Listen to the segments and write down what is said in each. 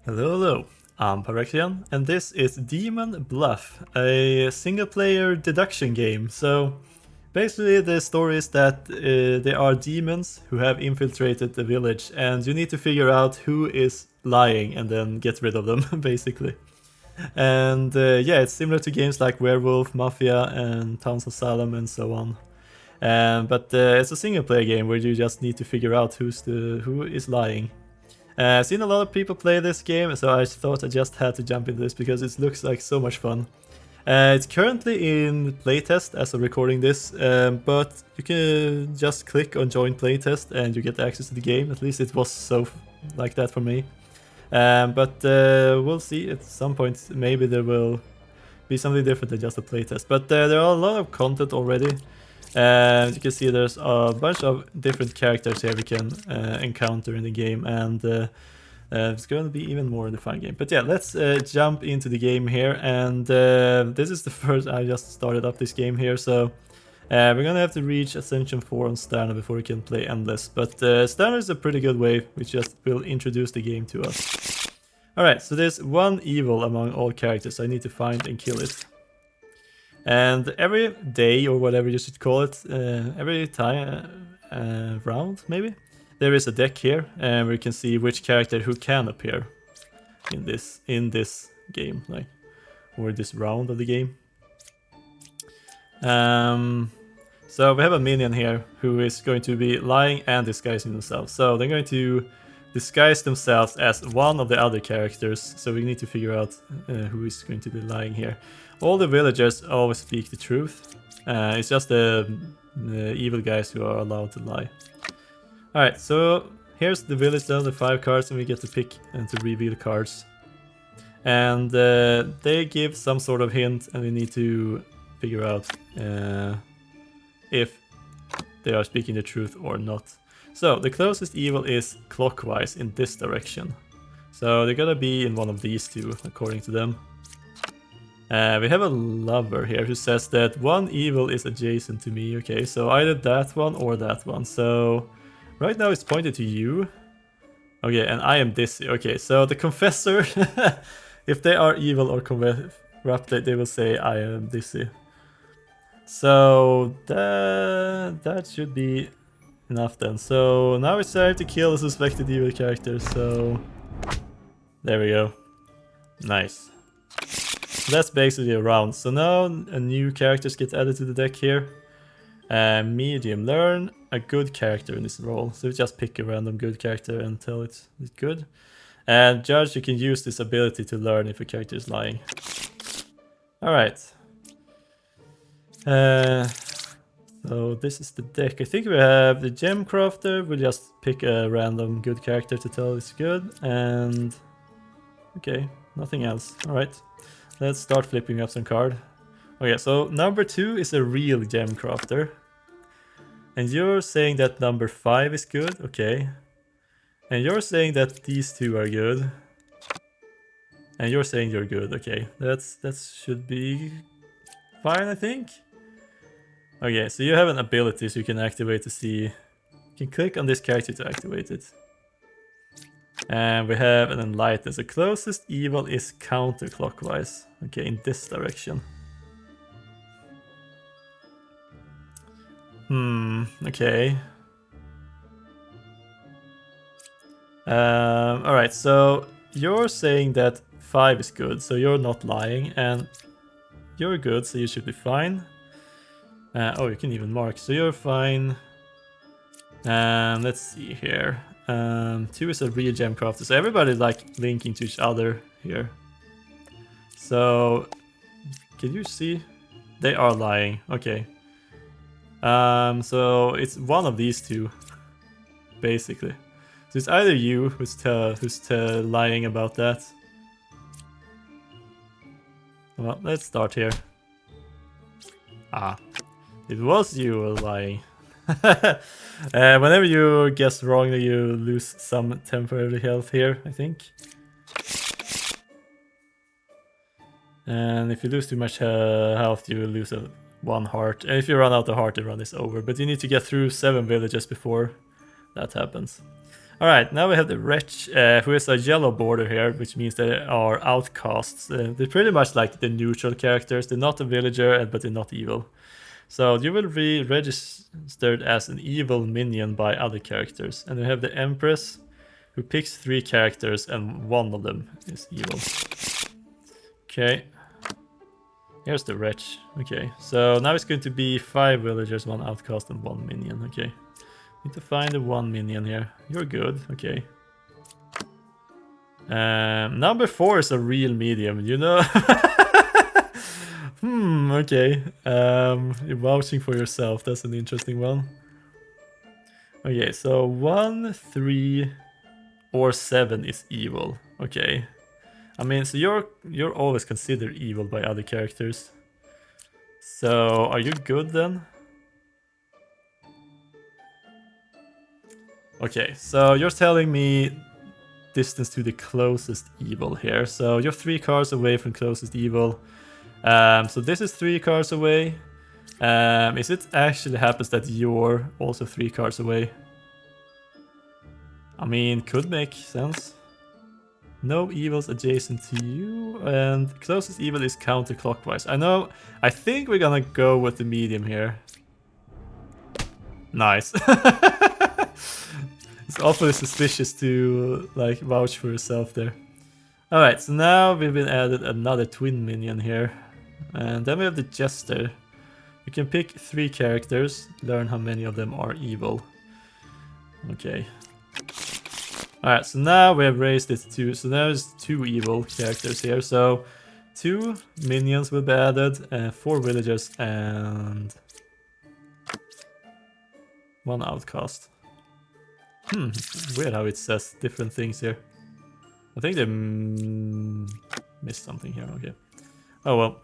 Hello, hello. I'm Paraxian, and this is Demon Bluff, a single-player deduction game. So, basically, the story is that there are demons who have infiltrated the village, and you need to figure out who is lying and then get rid of them, basically. And yeah, it's similar to games like Werewolf, Mafia, and Towns of Salem, and so on. But it's a single-player game where you just need to figure out who is lying. I've seen a lot of people play this game, so I thought I just had to jump into this because it looks like so much fun. It's currently in playtest as of recording this, but you can just click on join playtest and you get access to the game. At least it was so like that for me. But we'll see at some point. Maybe there will be something different than just a playtest. But there are a lot of content already. You can see there's a bunch of different characters here we can encounter in the game, and it's going to be even more in the fun game. But yeah, let's jump into the game here, and this is the first. I just started up this game here, so we're gonna have to reach Ascension 4 on Standard before we can play Endless. But Standard is a pretty good way, which just will introduce the game to us. Alright, so there's one evil among all characters, so I need to find and kill it. And every day, or whatever you should call it, every time round maybe, there is a deck here, and we can see which character who can appear in this game, like, or this round of the game. So we have a minion here who is going to be lying and disguising themselves. So they're going to disguise themselves as one of the other characters. So we need to figure out who is going to be lying here. All the villagers always speak the truth. It's just the evil guys who are allowed to lie. Alright, so here's the village down, the 5 cards, and we get to pick and to reveal cards. And they give some sort of hint, and we need to figure out if they are speaking the truth or not. So the closest evil is clockwise in this direction. So they're gonna be in one of these two, according to them. We have a lover here who says that one evil is adjacent to me. Okay, so either that one or that one. So right now it's pointed to you. Okay, and I am dizzy. Okay, so the confessor, if they are evil or corrupted, they will say I am dizzy. So that should be enough then. So now it's time to kill the suspected evil character. So there we go. Nice. That's basically a round. So now a new characters get added to the deck here. Medium, learn a good character in this role. So we just pick a random good character until it's good. And judge, you can use this ability to learn if a character is lying. Alright. So this is the deck. I think we have the gem crafter. We'll just pick a random good character to tell it's good. And okay, nothing else. Alright. Let's start flipping up some card. Okay, so number 2 is a real gem crafter. And you're saying that number 5 is good, okay. And you're saying that these two are good. And you're saying you're good, okay. That should be fine, I think. Okay, so you have an ability so you can activate to see. You can click on this character to activate it. And we have an enlighten. So closest evil is counterclockwise. Okay, in this direction. Okay. Alright, so you're saying that 5 is good, so you're not lying, and you're good, so you should be fine. Oh, you can even mark, so you're fine. Let's see here. 2 is a real gem crafter, so everybody's like linking to each other here. So, can you see? They are lying, okay. So it's one of these two, basically. So it's either you who's lying about that. Well, let's start here. Ah, it was you who were lying. Whenever you guess wrongly, you lose some temporary health here, I think. And if you lose too much health, you will lose one heart. And if you run out of heart, the run is over. But you need to get through 7 villages before that happens. Alright, now we have the wretch, who is a yellow border here, which means they are outcasts. They're pretty much like the neutral characters. They're not a villager, but they're not evil. So you will be registered as an evil minion by other characters. And we have the Empress, who picks 3 characters and one of them is evil. Okay. Here's the wretch. Okay, so now it's going to be 5 villagers, 1 outcast and 1 minion. Okay. Need to find the 1 minion here. You're good. Okay. Number 4 is a real medium, you know? Okay. You're vouching for yourself. That's an interesting one. Okay, so 1, 3, or 7 is evil. Okay. I mean, so you're always considered evil by other characters. So, are you good then? Okay, so you're telling me distance to the closest evil here. So you're 3 cards away from closest evil. So this is 3 cards away. Is it actually happens that you're also 3 cards away? I mean, could make sense. No evils adjacent to you, and closest evil is counterclockwise. I think we're gonna go with the medium here. Nice. It's awfully suspicious to like vouch for yourself there. Alright, so now we've been added another twin minion here. And then we have the Jester. You can pick 3 characters, learn how many of them are evil. Okay. Alright, so now we have raised it to, so there's 2 evil characters here. So 2 minions will be added, 4 villagers and 1 outcast. Weird how it says different things here. I think they missed something here, okay. Oh well.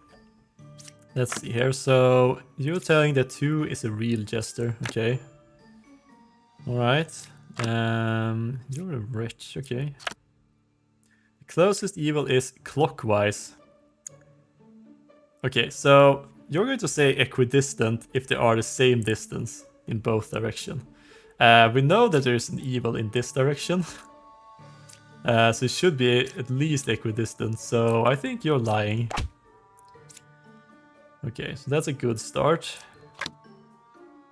Let's see here, so you're telling that 2 is a real jester, okay. Alright. You're a wretch, okay. The closest evil is clockwise. Okay, so you're going to say equidistant if they are the same distance in both directions. We know that there's an evil in this direction. So it should be at least equidistant, so I think you're lying. Okay, so that's a good start.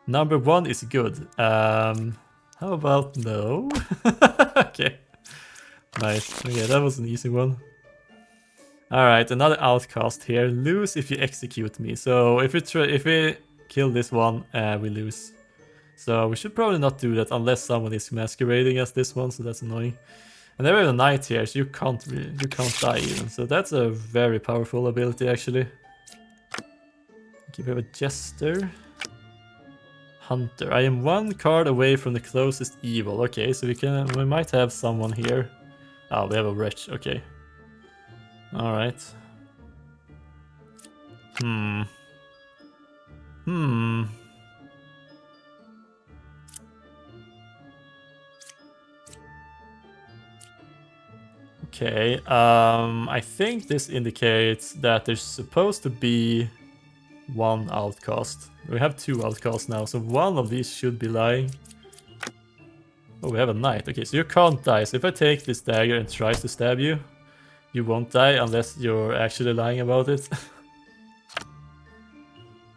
Number 1 is good. How about no? Okay. Nice. Okay, that was an easy one. Alright, another outcast here. Lose if you execute me. So if we kill this one, we lose. So we should probably not do that unless someone is masquerading as this one, so that's annoying. And then we have a knight here, so you can't die even. So that's a very powerful ability actually. Okay, we have a jester. Hunter. I am 1 card away from the closest evil. Okay, so we might have someone here. Oh, we have a wretch. Okay. Alright. Okay, I think this indicates that there's supposed to be 1 outcast. We have 2 outcasts now, so one of these should be lying. Oh, we have a knight. Okay, so you can't die. So if I take this dagger and tries to stab you, you won't die unless you're actually lying about it.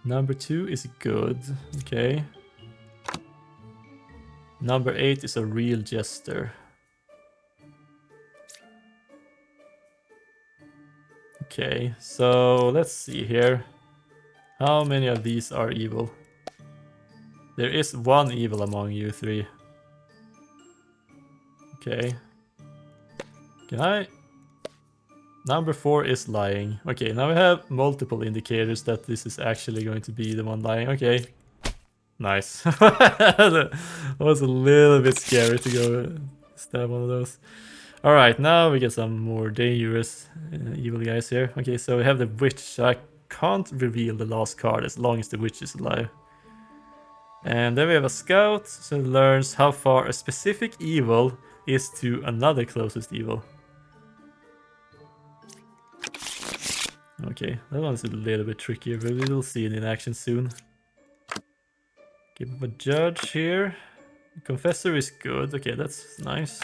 Number 2 is good. Okay. Number 8 is a real jester. Okay, so let's see here. How many of these are evil? There is 1 evil among you 3. Okay. Can I? Number 4 is lying. Okay, now we have multiple indicators that this is actually going to be the one lying. Okay. Nice. That was a little bit scary to go stab one of those. Alright, now we get some more dangerous evil guys here. Okay, so we have the witch. I can't reveal the last card as long as the witch is alive. And then we have a scout, so it learns how far a specific evil is to another closest evil. Okay, that one's a little bit trickier, but we'll see it in action soon. Give him a judge here. Confessor is good. Okay, that's nice.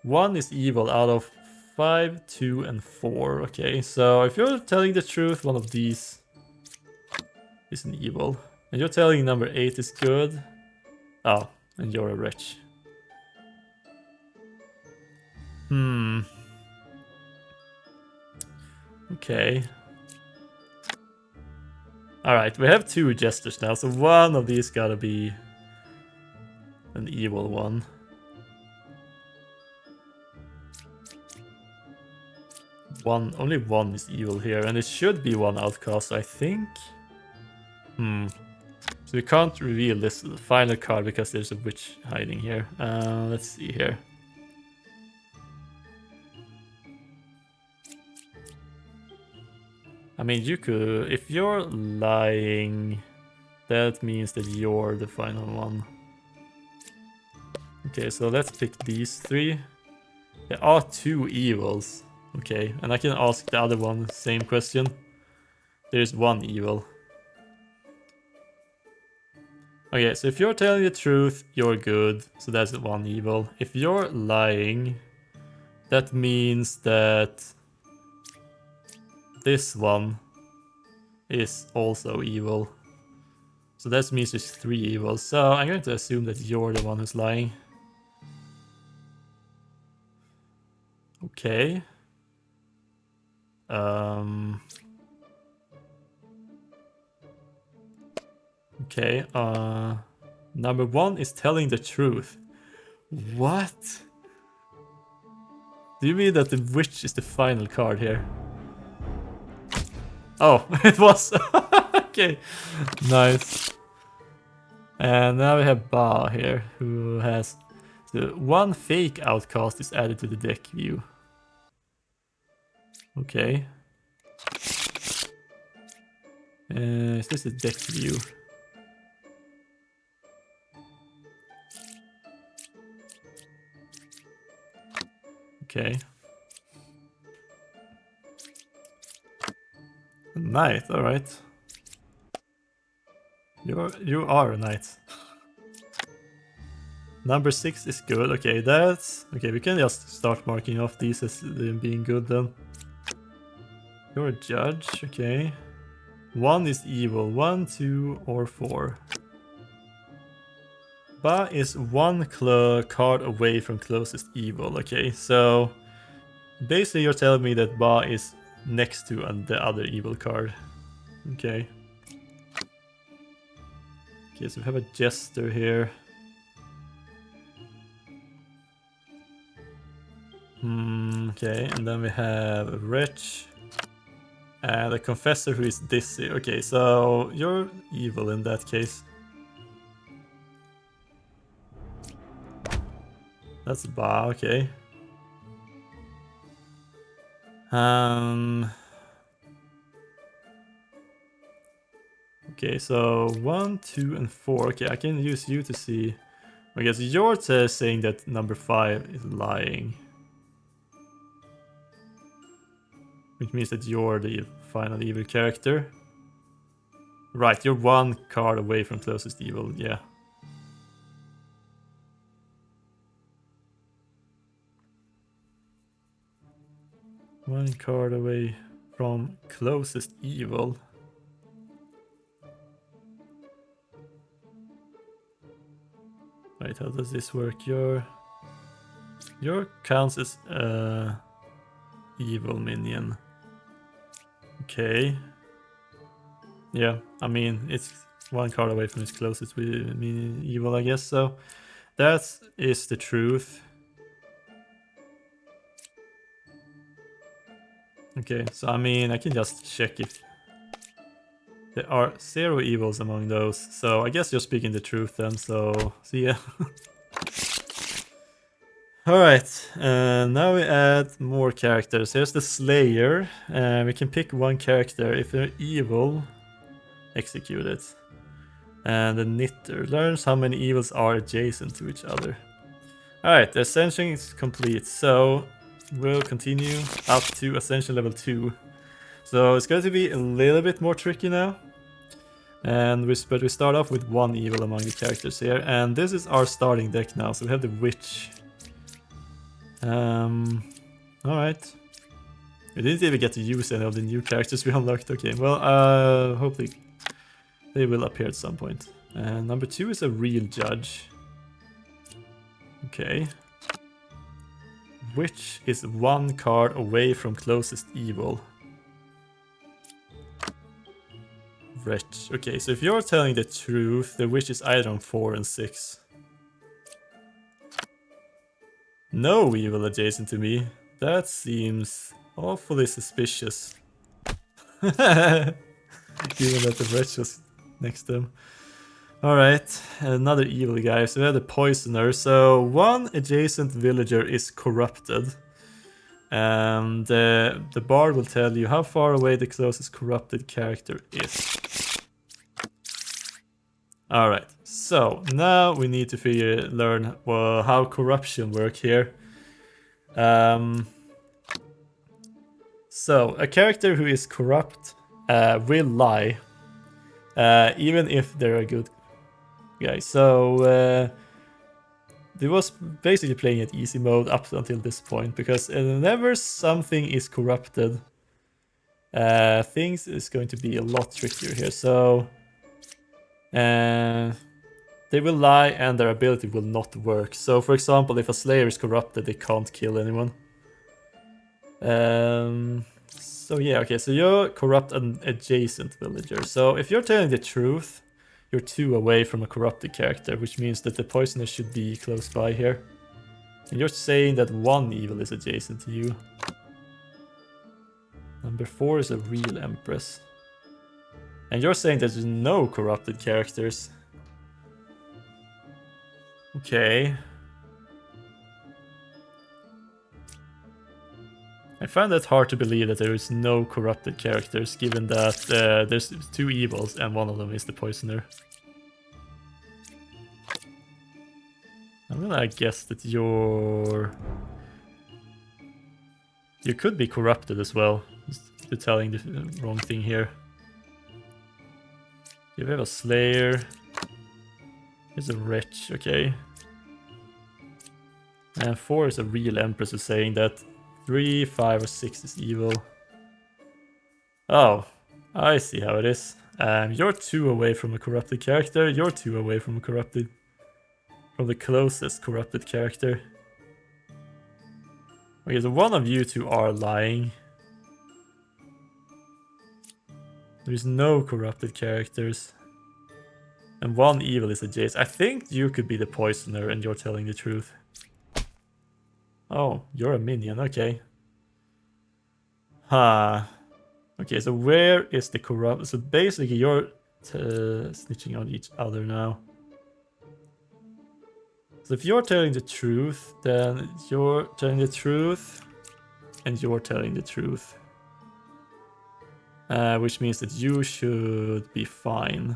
1 is evil out of 5, 2, and 4. Okay, so if you're telling the truth, one of these is an evil. And you're telling number 8 is good. Oh, and you're a wretch. Hmm. Okay. Alright, we have 2 jesters now, so one of these gotta be an evil one. Only one is evil here, and it should be one outcast, I think. So we can't reveal this final card because there's a witch hiding here. Let's see here. I mean, you could... If you're lying, that means that you're the final one. Okay, so let's pick these 3. There are 2 evils. Okay, and I can ask the other one the same question. There's 1 evil. Okay, so if you're telling the truth, you're good. So that's 1 evil. If you're lying, that means that this one is also evil. So that means there's 3 evils. So I'm going to assume that you're the one who's lying. Okay. Okay, number 1 is telling the truth. What? Do you mean that the witch is the final card here? Oh, it was. Okay, nice. And now we have Ba here, who has the 1 fake outcast is added to the deck view. Okay. Is this a deck view? Okay. A knight, alright. You are a knight. Number 6 is good. Okay, that's... Okay, we can just start marking off these as them being good then. You're a judge, okay. 1 is evil. 1, 2, or 4. Ba is 1 card away from closest evil. Okay, so basically you're telling me that Ba is next to the other evil card. Okay. Okay, so we have a jester here. Okay, and then we have a wretch. And a confessor who is dizzy. Okay, so you're evil in that case. That's Ba, okay. Okay, so 1, 2, and 4. Okay, I can use you to see. I guess you're saying that number 5 is lying. Which means that you're the final evil character. Right, you're 1 card away from closest evil, yeah. One card away from closest evil. Right, how does this work? Your counts as evil minion. Okay. Yeah, I mean it's 1 card away from its closest evil, I guess. So that is the truth. Okay, so I mean I can just check if there are 0 evils among those. So I guess you're speaking the truth then. So see ya. Alright, now we add more characters. Here's the Slayer. We can pick 1 character. If they're evil, execute it. And the Knitter learns how many evils are adjacent to each other. Alright, the ascension is complete. So we'll continue up to ascension level 2. So it's going to be a little bit more tricky now. But we start off with one evil among the characters here, and this is our starting deck now. So we have the witch. Alright. We didn't even get to use any of the new characters we unlocked. Okay, well, hopefully they will appear at some point. And number 2 is a real judge. Okay. Witch is 1 card away from closest evil. Wretch. Okay, so if you're telling the truth, the witch is either on 4 and 6. No evil adjacent to me. That seems awfully suspicious. Given that the wretch was next to him. Alright, another evil guy. So we have the poisoner. So 1 adjacent villager is corrupted. And the bard will tell you how far away the closest corrupted character is. Alright, so now we need to learn how corruption works here. So a character who is corrupt will lie, even if they're a good guy. So it was basically playing at easy mode up until this point, because whenever something is corrupted, things is going to be a lot trickier here. So they will lie and their ability will not work. So for example, if a slayer is corrupted, they can't kill anyone. So yeah, okay, so you're corrupt an adjacent villager. So if you're telling the truth, you're 2 away from a corrupted character, which means that the poisoner should be close by here. And you're saying that 1 evil is adjacent to you. Number 4 is a real empress. And you're saying there's no corrupted characters. Okay. I find that hard to believe that there is no corrupted characters, given that there's 2 evils and one of them is the poisoner. I'm gonna guess that you could be corrupted as well. You're telling the wrong thing here. You have a slayer. Here's a wretch, okay. And 4 is a real empress who's saying that 3, 5, or 6 is evil. Oh, I see how it is. You're 2 away from a corrupted character. You're 2 away from the closest corrupted character. Okay, so one of you 2 are lying. There's no corrupted characters. And 1 evil is adjacent. I think you could be the poisoner and you're telling the truth. Oh, you're a minion, okay. Huh. Okay, so where is the corrupt? So basically you're snitching on each other now. So if you're telling the truth, then you're telling the truth and you're telling the truth. Which means that you should be fine.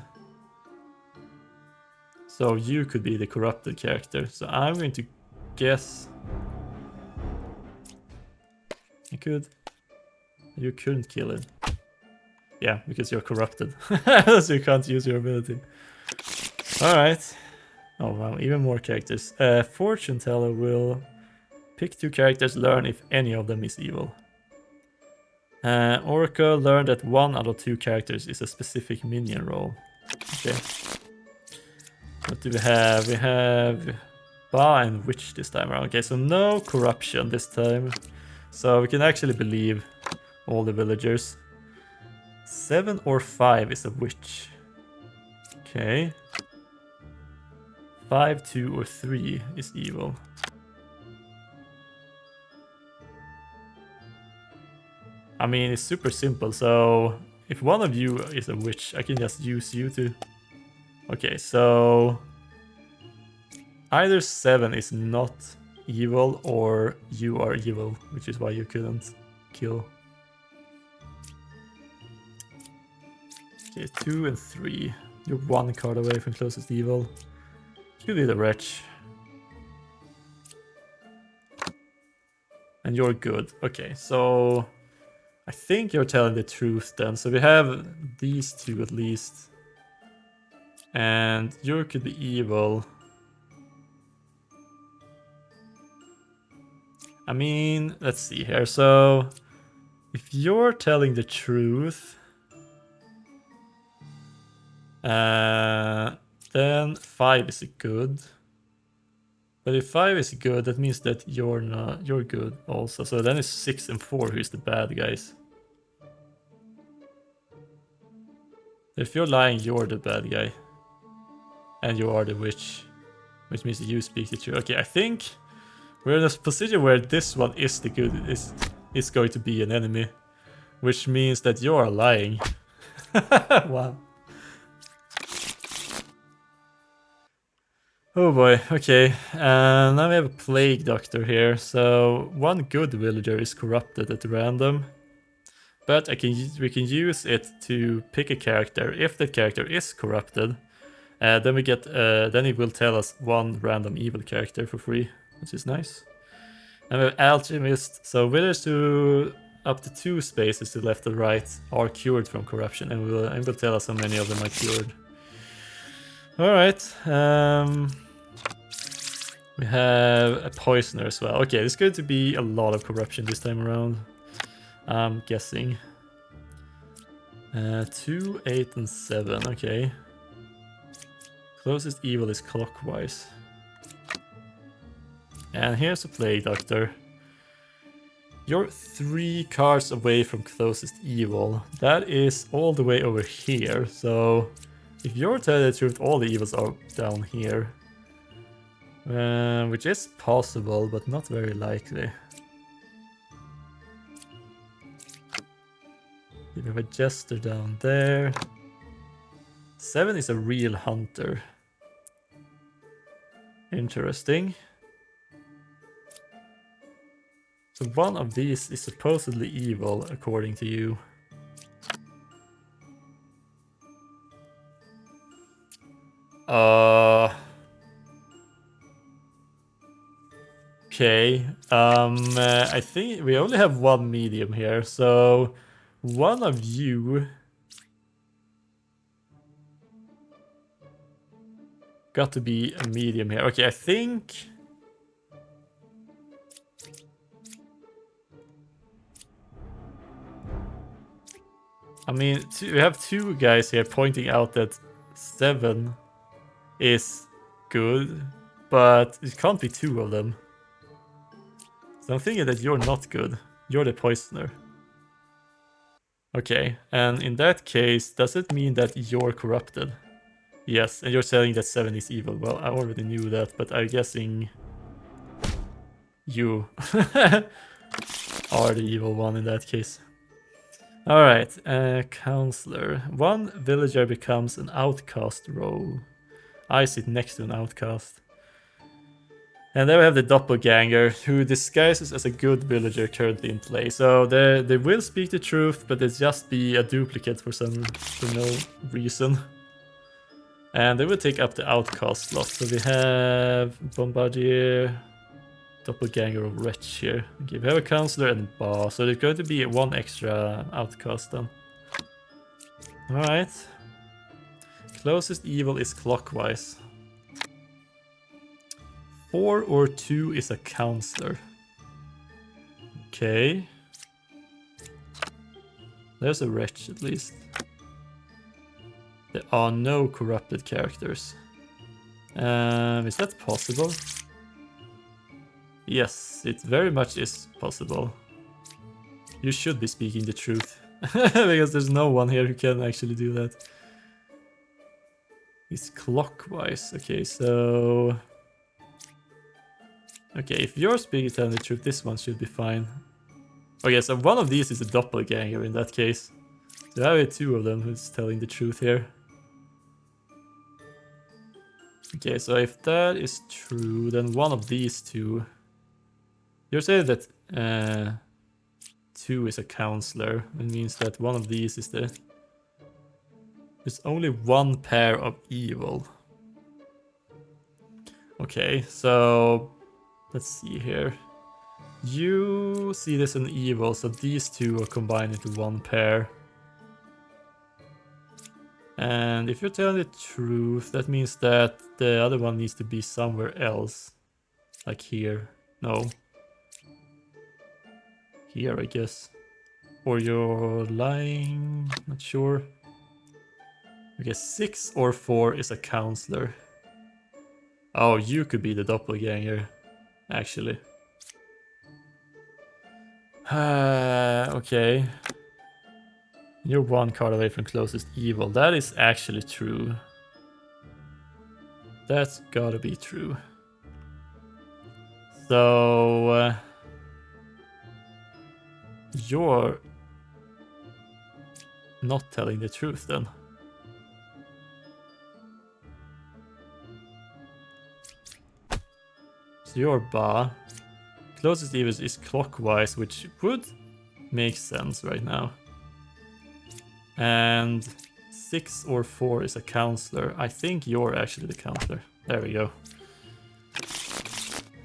So you could be the corrupted character. So I'm going to guess... You couldn't kill it. Yeah, because you're corrupted. So you can't use your ability. Alright. Oh wow, even more characters. Fortune teller will pick 2 characters, learn if any of them is evil. Oracle learned that 1 out of 2 characters is a specific minion role. Okay. What do we have? We have Ba and Witch this time around. Okay, so no corruption this time. So we can actually believe all the villagers. 7 or 5 is a witch. Okay. 5, 2, or 3 is evil. I mean, it's super simple, so if one of you is a witch, I can just use you to... Okay, so... Either 7 is not evil or you are evil, which is why you couldn't kill. Okay, 2 and 3. You're 1 card away from closest evil. You be the wretch. And you're good. Okay, so I think you're telling the truth then. So we have these 2 at least. And you could be evil. I mean, let's see here. So, if you're telling the truth, then 5 is good. But if 5 is good, that means that you're good also. So then it's 6 and 4 who's the bad guys. If you're lying, you're the bad guy. And you are the witch. Which means that you speak the truth. Okay, I think we're in a position where this one is the good, is going to be an enemy. Which means that you are lying. Wow. Oh boy, okay. Now we have a plague doctor here. So one good villager is corrupted at random. But we can use it to pick a character. If that character is corrupted, then we get then it will tell us one random evil character for free, which is nice. And we have alchemist. So villagers who up to 2 spaces to left or right are cured from corruption, and will tell us how many of them are cured. All right. We have a poisoner as well. Okay, there's going to be a lot of corruption this time around, I'm guessing. 2, 8, and 7. Okay. Closest evil is clockwise. And here's a plague doctor. You're 3 cards away from closest evil. That is all the way over here. So if you're telling the truth, all the evils are down here. Which is possible, but not very likely. We have a jester down there. 7 is a real hunter. Interesting. So one of these is supposedly evil, according to you. Okay. I think we only have one medium here, so one of you got to be a medium here. Okay, I think I mean, we have 2 guys here pointing out that 7 is good, but it can't be 2 of them. So I'm thinking that you're not good. You're the poisoner. Okay, and in that case, does it mean that you're corrupted? Yes, and you're saying that 7 is evil. Well, I already knew that, but I'm guessing you are the evil one in that case. Alright, counselor. One villager becomes an outcast role. I sit next to an outcast. And then we have the doppelganger, who disguises as a good villager currently in play. So they will speak the truth, but they just be a duplicate for no reason. And they will take up the outcast slot. So we have Bombardier, Doppelganger of Wretch here. Okay, we have a counselor and a boss. So there's going to be 1 extra outcast then. Alright. Closest evil is clockwise. 4 or 2 is a counselor. Okay. There's a wretch at least. There are no corrupted characters. Is that possible? Yes, it very much is possible. You should be speaking the truth. Because there's no one here who can actually do that. It's clockwise. Okay, so... Okay, if you're speaking telling the truth, this one should be fine. Okay, so one of these is a doppelganger in that case. So I have 2 of them who's telling the truth here. Okay, so if that is true, then one of these 2... You're saying that 2 is a counselor. It means that one of these is the... There's only 1 pair of evil. Okay, so... Let's see here. You see this an evil, so these 2 are combined into 1 pair. And if you're telling the truth, that means that the other one needs to be somewhere else. Like here. No. Here, I guess. Or you're lying. Not sure. Okay, 6 or 4 is a counselor. Oh, you could be the doppelganger, actually. Okay. You're 1 card away from closest evil. That is actually true. That's gotta be true. So... you're not telling the truth then. So you're Ba. Closest evil is clockwise, which would make sense right now. And 6 or 4 is a counselor. I think you're actually the counselor. There we go.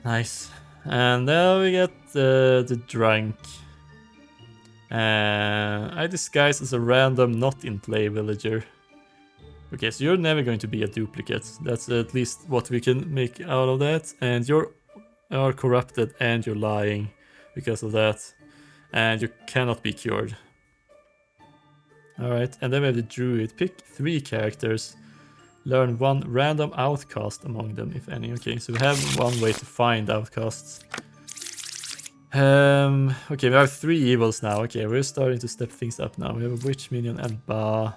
Nice. And now we get the drunk. I disguise as a random not in play villager. Okay, so you're never going to be a duplicate. That's at least what we can make out of that. And you're corrupted and you're lying because of that. And you cannot be cured. Alright, and then we have the druid. Pick 3 characters. Learn 1 random outcast among them, if any. Okay, so we have 1 way to find outcasts. Okay, we have 3 evils now. Okay, we're starting to step things up now. We have a witch minion and Ba.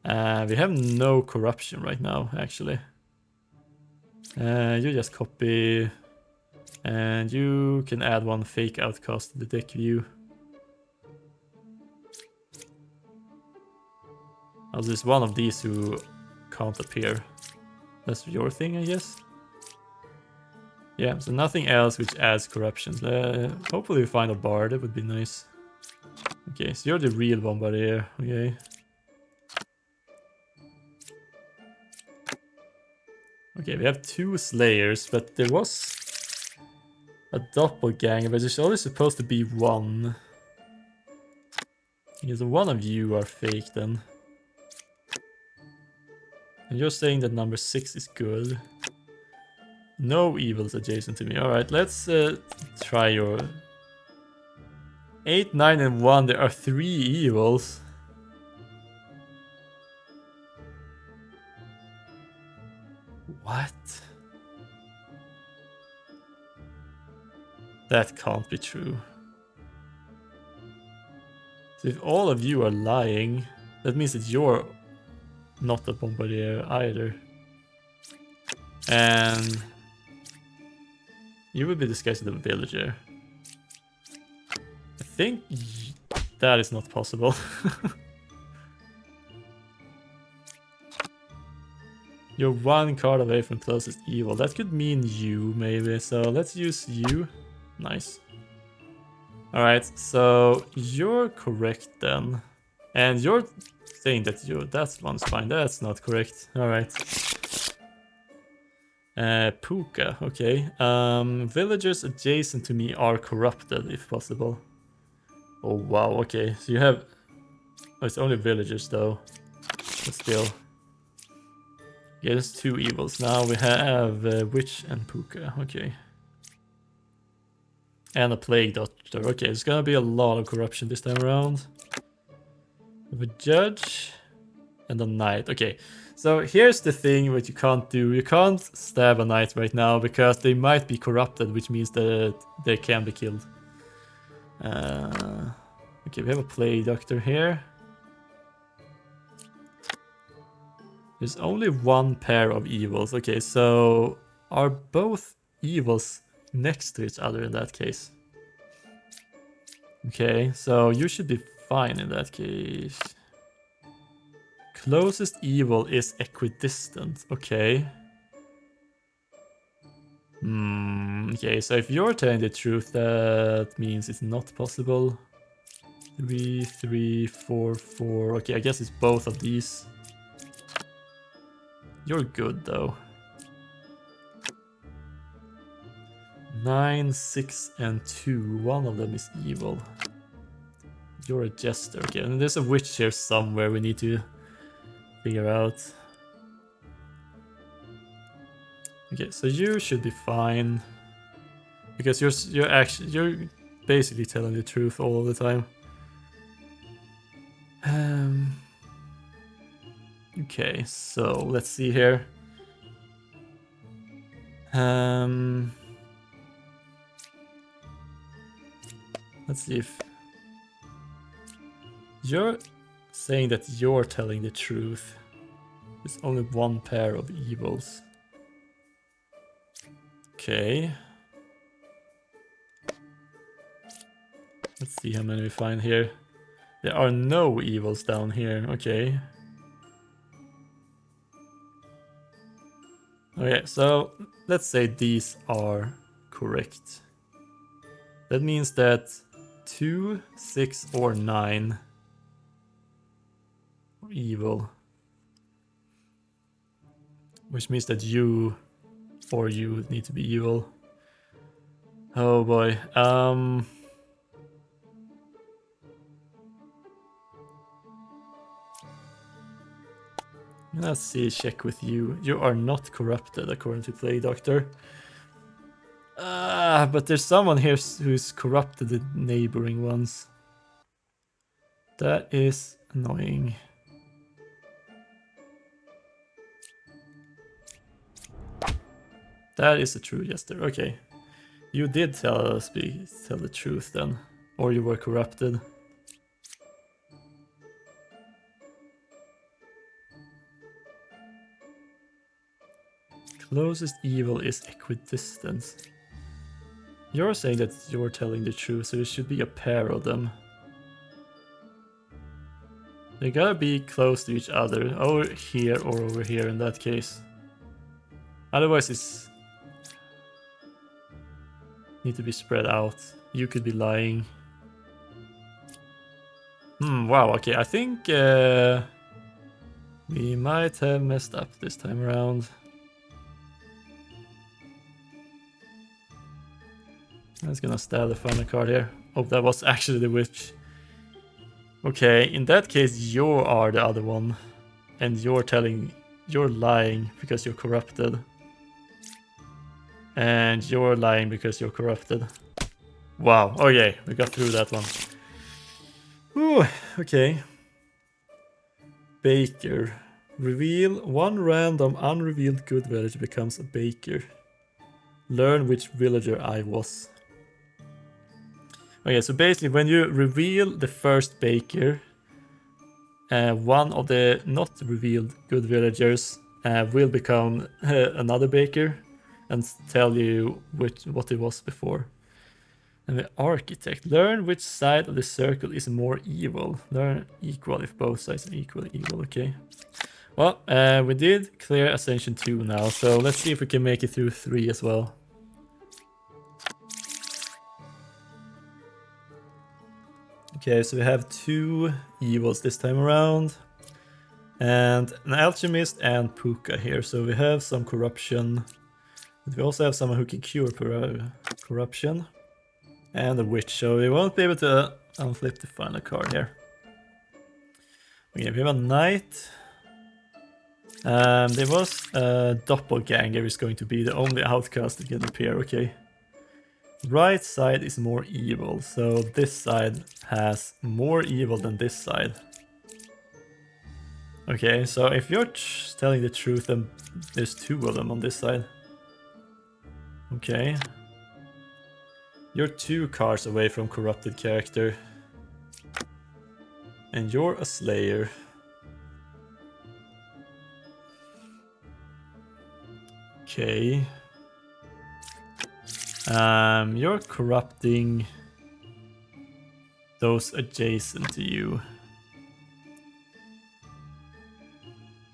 We have no corruption right now, actually. You just copy. And you can add 1 fake outcast to the deck view. Oh, there's one of these who can't appear. That's your thing, I guess? Yeah, so nothing else which adds corruption. Hopefully we find a bard, that would be nice. Okay, so you're the real bombardier, okay. Okay, we have 2 slayers, but there was a doppelganger, but there's only supposed to be 1. Okay, so 1 of you are fake then. And you're saying that number 6 is good. No evils adjacent to me. Alright, let's try your... 8, 9, and 1. There are 3 evils. What? That can't be true. So if all of you are lying, that means that you're not a bombardier either. And you would be disguised as a villager. I think that is not possible. You're 1 card away from closest evil. That could mean you, maybe. So let's use you. Nice. Alright, so you're correct then. And you're saying that that one's fine. That's not correct. Alright. Puka, okay. Villagers adjacent to me are corrupted, if possible. Oh, wow, okay. So you have... Oh, it's only villagers, though. But still. Yeah, there's 2 evils. Now we have Witch and Puka, okay. And a Plague Doctor. Okay, there's gonna be a lot of corruption this time around. We have a Judge and a Knight. Okay, so here's the thing what you can't do. You can't stab a Knight right now because they might be corrupted, which means that they can be killed. Okay, we have a Plague Doctor here. There's only 1 pair of evils. Okay, so are both evils next to each other in that case? Okay, so you should be fine in that case. Closest evil is equidistant. Okay. Okay, so if you're telling the truth, that means it's not possible. 3, 3, 4, 4. Okay, I guess it's both of these. You're good though. 9, 6, and 2. One of them is evil. You're a jester. Okay, and there's a witch here somewhere we need to figure out. Okay, so you should be fine because you're basically telling the truth all the time. Okay, so let's see here. Let's see if you're saying that you're telling the truth. There's only one pair of evils. Okay. Let's see how many we find here. There are no evils down here. Okay. Okay, so let's say these are correct. That means that 2, 6, or 9 are evil. Which means that you or you need to be evil. Oh boy. Let's see, check with you. You are not corrupted according to Play Doctor. But there's someone here who's corrupted the neighboring ones. That is annoying. That is a true jester. Okay. You did tell the truth then. Or you were corrupted. Closest evil is equidistance. You're saying that you're telling the truth, so there should be a pair of them. They gotta be close to each other, over here or over here in that case. Otherwise it's need to be spread out. You could be lying. Wow, okay, I think we might have messed up this time around. I was gonna stab the final card here. Oh, that was actually the witch. Okay, in that case, you are the other one. And you're lying because you're corrupted. And you're lying because you're corrupted. Wow, okay, we got through that one. Ooh, okay. Baker. Reveal one random unrevealed good villager becomes a baker. Learn which villager I was. Okay, so basically when you reveal the first baker, one of the not revealed good villagers will become another baker and tell you what it was before. And the architect. Learn which side of the circle is more evil. Learn equal if both sides are equally evil. Okay. Well, we did clear Ascension 2 now, so let's see if we can make it through 3 as well. Okay, so we have 2 evils this time around. And an alchemist and Puka here, so we have some corruption. But we also have someone who can cure corruption. And a witch, so we won't be able to unflip the final card here. Okay, we have a knight. There was a doppelganger is going to be the only outcast that can appear, okay. Right side is more evil, so this side has more evil than this side. Okay, so if you're telling the truth, then there's 2 of them on this side. Okay. You're 2 cards away from corrupted character. And you're a slayer. Okay. You're corrupting those adjacent to you.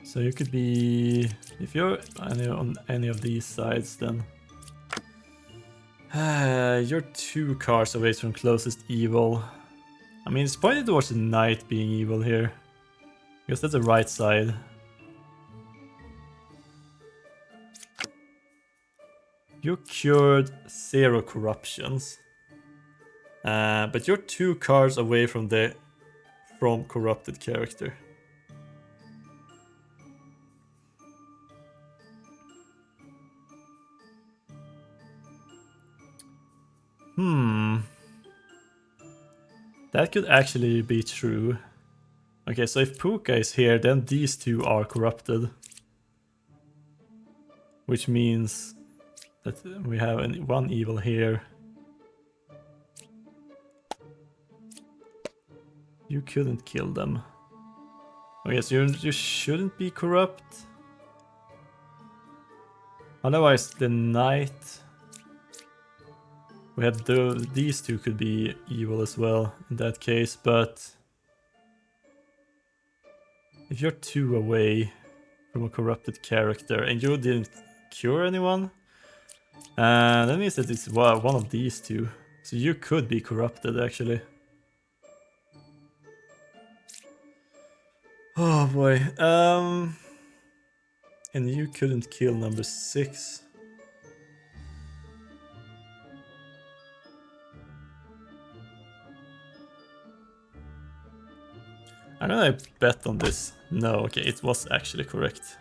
So you could be, if you're on any of these sides, then you're 2 cards away from closest evil. I mean, it's pointed towards the knight being evil here, because that's the right side. You cured 0 corruptions, but you're 2 cards away from corrupted character. That could actually be true. Okay, so if Puka is here, then these two are corrupted. Which means that we have one evil here. You couldn't kill them. Okay, so you shouldn't be corrupt. Otherwise, the knight... We had these two could be evil as well in that case, but... If you're 2 away from a corrupted character and you didn't cure anyone, that means that it's one of these two. So you could be corrupted actually. Oh boy. And you couldn't kill number 6. I'm gonna bet on this. No, okay, it was actually correct.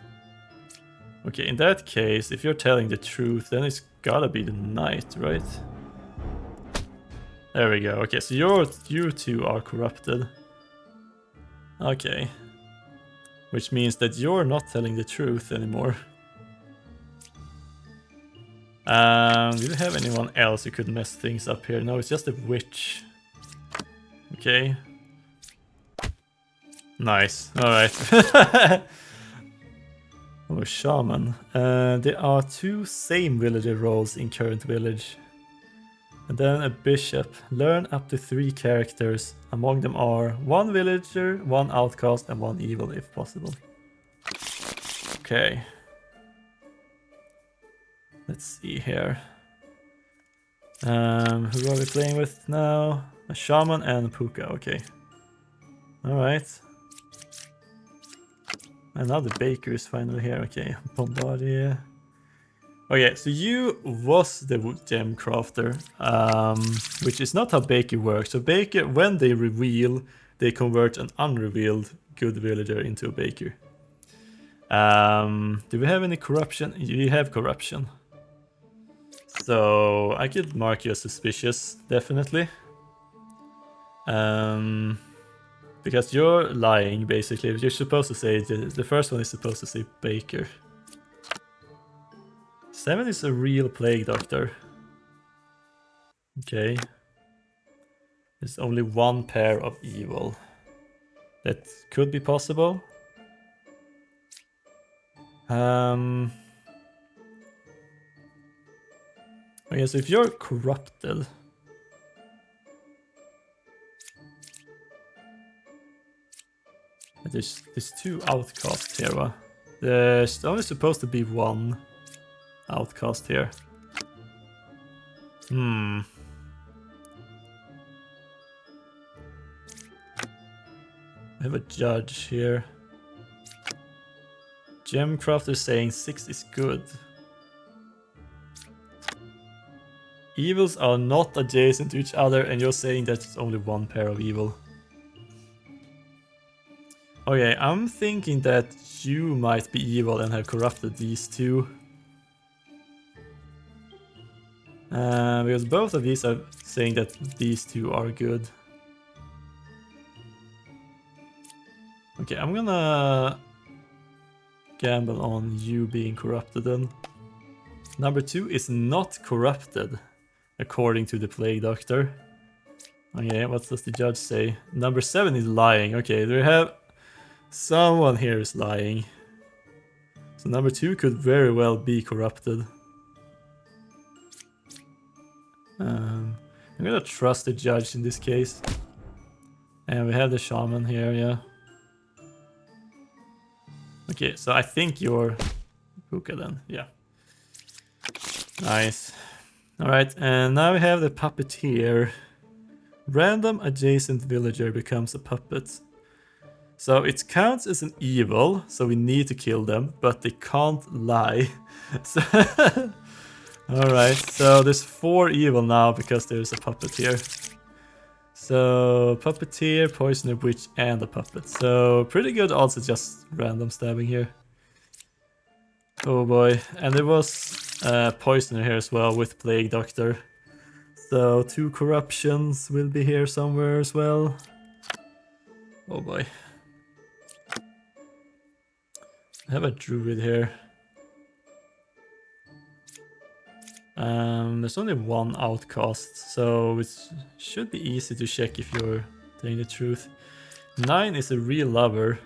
Okay, in that case, if you're telling the truth, then it's gotta be the knight, right? There we go. Okay, so you two are corrupted. Okay. Which means that you're not telling the truth anymore. Do you have anyone else who could mess things up here? No, it's just a witch. Okay. Nice. Alright. Oh, shaman. There are 2 same villager roles in current village. And then a bishop. Learn up to 3 characters. Among them are 1 villager, 1 outcast, and 1 evil if possible. Okay. Let's see here. Who are we playing with now? A shaman and a puka, okay. Alright. And now the baker is finally here, okay. Bombardier. Okay, so you was the gem crafter, which is not how Baker works. So Baker, when they reveal, they convert an unrevealed good villager into a Baker. Do we have any corruption? You have corruption. So I could mark you as suspicious, definitely. Because you're lying, basically. You're supposed to say, the first one is supposed to say Baker. 7 is a real plague doctor. Okay. There's only 1 pair of evil. That could be possible. Okay, so if you're corrupted... There's 2 outcasts here, huh? There's only supposed to be 1 outcast here. I have a judge here. Gemcraft is saying 6 is good. Evils are not adjacent to each other, and you're saying that it's only 1 pair of evil. Okay, I'm thinking that you might be evil and have corrupted these 2. Because both of these are saying that these 2 are good. Okay, I'm gonna gamble on you being corrupted then. Number 2 is not corrupted, according to the plague doctor. Okay, what does the judge say? Number 7 is lying. Okay, we have someone here is lying. So number 2 could very well be corrupted. I'm gonna trust the judge in this case. And we have the shaman here, yeah. Okay, so I think you're Puka then, yeah. Nice. Alright, and now we have the puppeteer. Random adjacent villager becomes a puppet. So it counts as an evil, so we need to kill them, but they can't lie. So alright, so there's 4 evil now because there's a puppeteer. So puppeteer, poisoner, witch, and a puppet. So pretty good odds, it's just random stabbing here. Oh boy, and there was poisoner here as well with plague doctor. So 2 corruptions will be here somewhere as well. Oh boy. I have a druid here. There's only 1 outcast, so it should be easy to check if you're telling the truth. 9 is a real lover,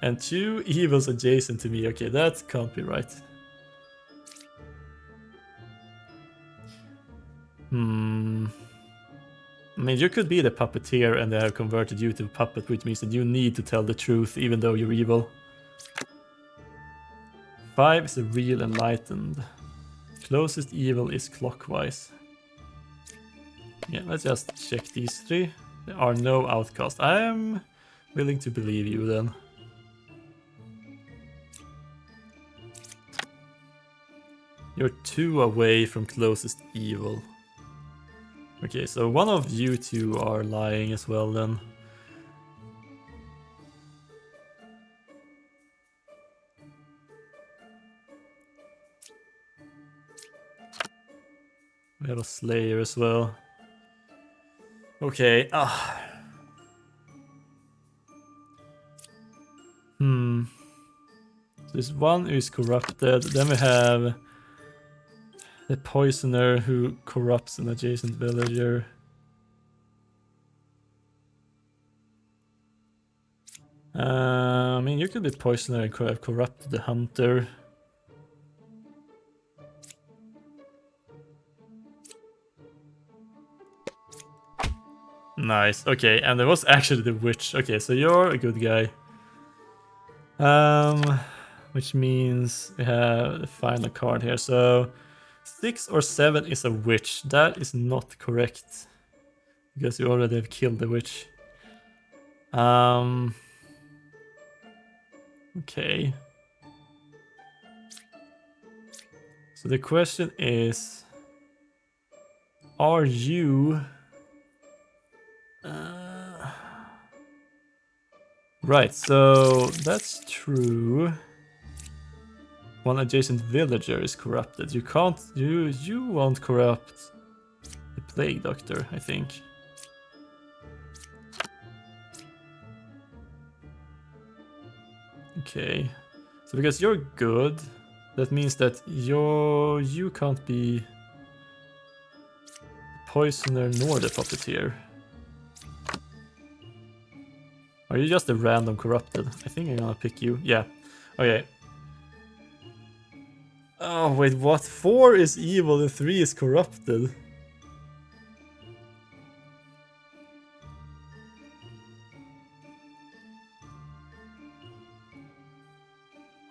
and 2 evils adjacent to me. Okay, that can't be right. I mean, you could be the puppeteer and they have converted you to a puppet, which means that you need to tell the truth even though you're evil. 5 is a real enlightened. Closest evil is clockwise. Yeah, let's just check these 3. There are no outcasts. I am willing to believe you then. You're 2 away from closest evil. Okay, so one of you 2 are lying as well then. We have a slayer as well. Okay, There's one who is corrupted, then we have the poisoner who corrupts an adjacent villager. I mean, you could be poisoner and have corrupted the hunter. Nice, okay, and there was actually the witch. Okay, so you're a good guy. Which means we have the final card here. So 6 or 7 is a witch. That is not correct. Because you already have killed the witch. Okay. So the question is, are you... Right, so that's true. One adjacent villager is corrupted. You can't... You won't corrupt the plague doctor, I think. Okay. So because you're good, that means that you can't be the poisoner nor the puppeteer. Are you just a random corrupted? I think I'm gonna pick you. Yeah. Okay. Oh, wait, what? 4 is evil and 3 is corrupted.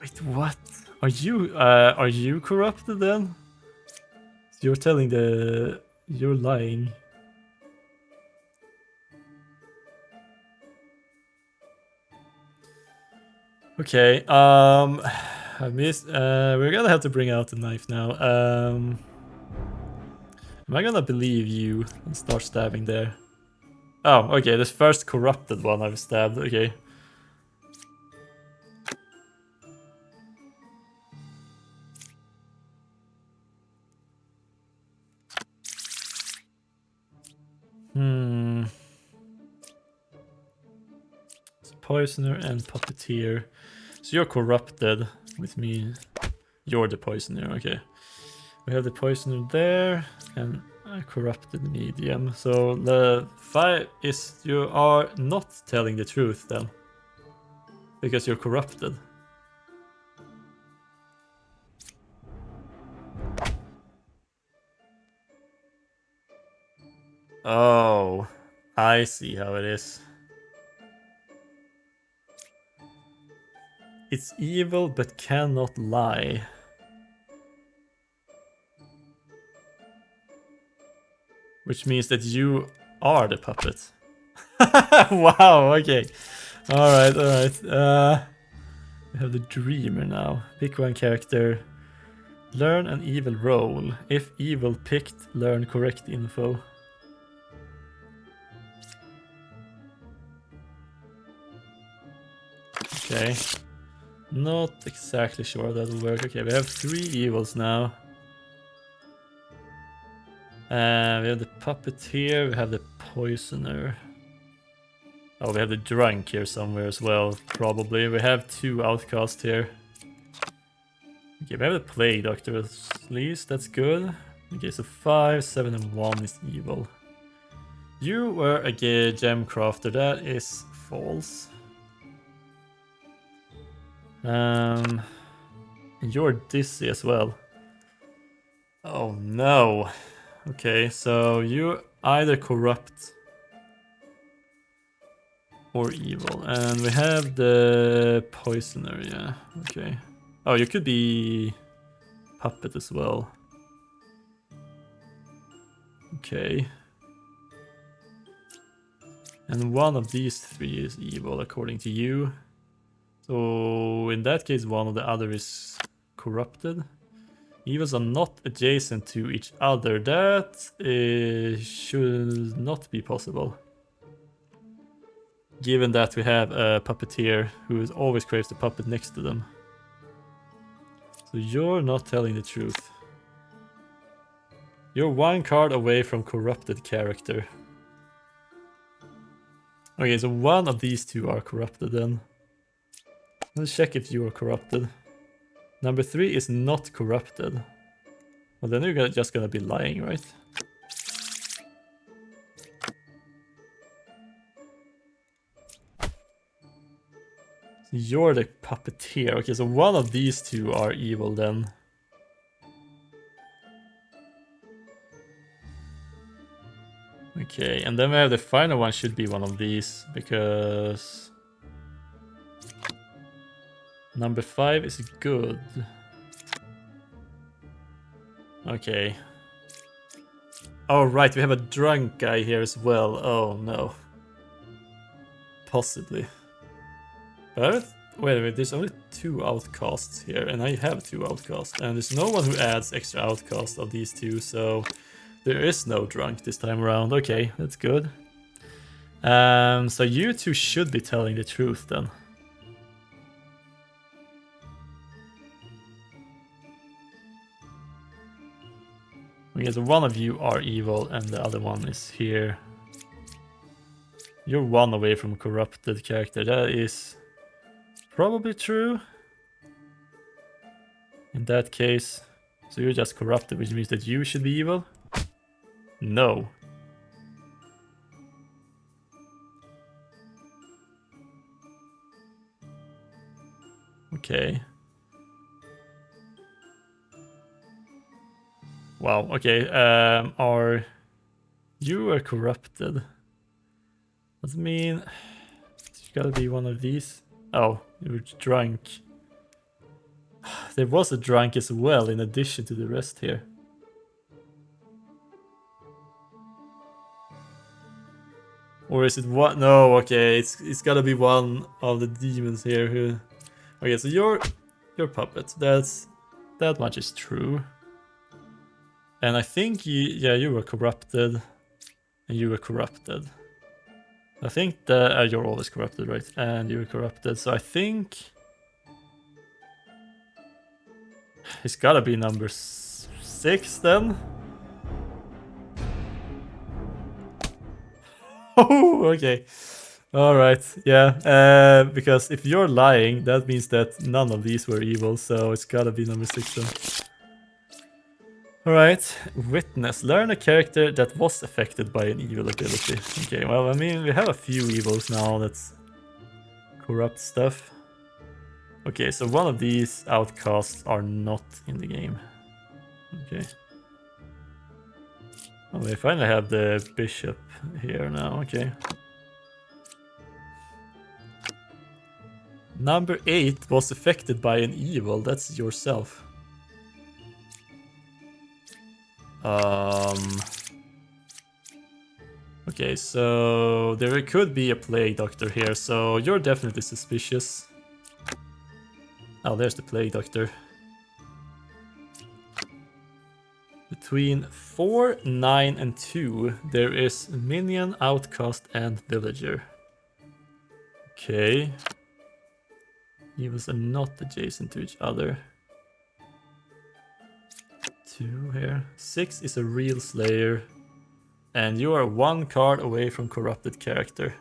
Wait, what? Are you corrupted then? You're telling the... You're lying. Okay, I missed... we're gonna have to bring out the knife now. Am I gonna believe you and start stabbing there? Oh, okay, this first corrupted one I've stabbed, okay. So poisoner and puppeteer. So you're corrupted with me. You're the poisoner, okay. We have the poisoner there and a corrupted medium. So the 5 is you are not telling the truth then. Because you're corrupted. Oh, I see how it is. It's evil but cannot lie. Which means that you are the puppet. Wow, okay. Alright, alright. We have the dreamer now. Pick one character. Learn an evil role. If evil picked, learn correct info. Okay. Not exactly sure that'll work. Okay, we have 3 evils now. We have the puppeteer, we have the poisoner. Oh, we have the drunk here somewhere as well, probably. We have 2 outcasts here. Okay, we have the plague doctor at least, that's good. Okay, so 5, 7, and 1 is evil. You were a gem crafter, that is false. You're dizzy as well. Oh no. Okay, so you either corrupt or evil. And we have the poisoner, yeah. Okay. Oh, you could be puppet as well. Okay. And one of these 3 is evil according to you. So in that case, one of the other is corrupted. Evils are not adjacent to each other. That should not be possible. Given that we have a puppeteer who always craves the puppet next to them. So you're not telling the truth. You're 1 card away from corrupted character. Okay, so one of these 2 are corrupted then. Let's check if you are corrupted. Number 3 is not corrupted. Well, then you're just gonna be lying, right? You're the puppeteer. Okay, so one of these 2 are evil then. Okay, and then we have the final one should be one of these, because number 5 is good. Okay. Oh right, we have a drunk guy here as well. Oh no. Possibly. But wait a minute, there's only 2 outcasts here, and I have 2 outcasts, and there's no one who adds extra outcasts of these 2, so there is no drunk this time around. Okay, that's good. So you 2 should be telling the truth then. Okay, so one of you are evil and the other one is here. You're 1 away from corrupted character. That is probably true. In that case, so you're just corrupted, which means that you should be evil? No. Okay. Wow, okay. You are corrupted. Does it mean you gotta be one of these? Oh, you're drunk. There was a drunk as well in addition to the rest here. Or is it what? No, okay, it's gotta be one of the demons here who. Okay, so you're puppet. That much is true. And I think you were corrupted, and you were corrupted. I think that you're always corrupted, right? And you were corrupted. So I think it's gotta be number 6 then. Oh, okay. All right, yeah. Because if you're lying, that means that none of these were evil, so it's gotta be number 6 then. Alright, witness. Learn a character that was affected by an evil ability. Okay, well, I mean, we have a few evils now that's corrupt stuff. Okay, so one of these outcasts are not in the game. Okay. Oh, we finally have the bishop here now, okay. Number 8 was affected by an evil, that's yourself. Okay, so there could be a plague doctor here, so you're definitely suspicious. Oh, there's the plague doctor. Between 4, 9, and 2, there is minion, outcast, and villager. Okay. Evils are not adjacent to each other. 2 here. 6 is a real slayer. And you are 1 card away from corrupted character.